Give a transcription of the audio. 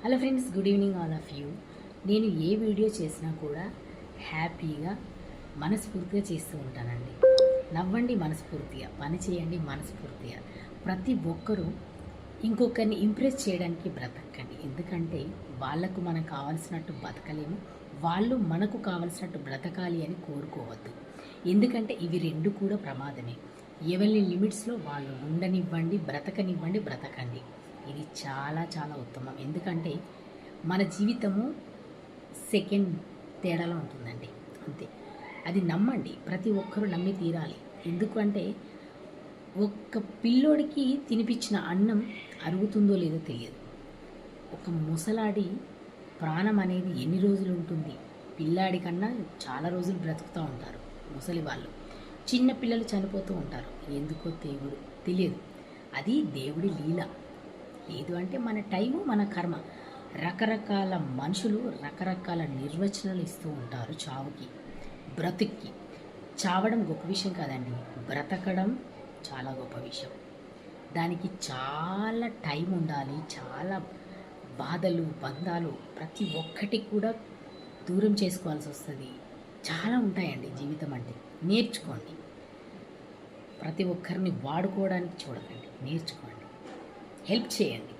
Hello friends, good evening all of you. నేను ఏ video చేసినా కూడా హ్యాపీగా మనస్ఫూర్తిగా చేస్తూ ఉంటానండి. నవ్వండి మనస్ఫూర్తిగా, పని చేయండి మనస్ఫూర్తిగా. ప్రతి ఒక్కరూ ఇంకొకరిని ఇంప్రెస్ చేయడానికి బ్రతకండి. ఎందుకంటే వాళ్ళకు మనకు కావాల్సినట్టు బతకలేము, వాళ్ళు మనకు కావాల్సినట్టు బ్రతకాలి అని కోరుకోవద్దు. ఎందుకంటే ఇవి రెండు కూడా ప్రమాదమే. ఎవరి లిమిట్స్లో వాళ్ళు ఉండనివ్వండి, బ్రతకండి. ఇది చాలా చాలా ఉత్తమం. ఎందుకంటే మన జీవితము సెకండ్ తేడాలో ఉంటుందండి, అంతే. అది నమ్మండి, ప్రతి ఒక్కరూ నమ్మి తీరాలి. ఎందుకంటే ఒక్క పిల్లోడికి తినిపించిన అన్నం అరుగుతుందో లేదో తెలియదు. ఒక ముసలాడి ప్రాణం అనేది ఎన్ని రోజులు ఉంటుంది? పిల్లాడి కన్నా చాలా రోజులు బ్రతుకుతూ ఉంటారు ముసలి వాళ్ళు. చిన్న పిల్లలు చనిపోతూ ఉంటారు, ఎందుకో దేవుడు తెలియదు. అది దేవుడి లీల. లేదు అంటే మన టైము, మన కర్మ. రకరకాల మనుషులు రకరకాల నిర్వచనాలు ఇస్తూ ఉంటారు చావుకి, బ్రతుక్కి. చావడం గొప్ప విషయం కాదండి, బ్రతకడం చాలా గొప్ప విషయం. దానికి చాలా టైం ఉండాలి, చాలా బాధలు, బంధాలు ప్రతి ఒక్కటి కూడా దూరం చేసుకోవాల్సి వస్తుంది. చాలా ఉంటాయండి జీవితం అంటే. నేర్చుకోండి, ప్రతి ఒక్కరిని వాడుకోవడానికి చూడకండి, నేర్చుకోండి, హెల్ప్ చేయండి.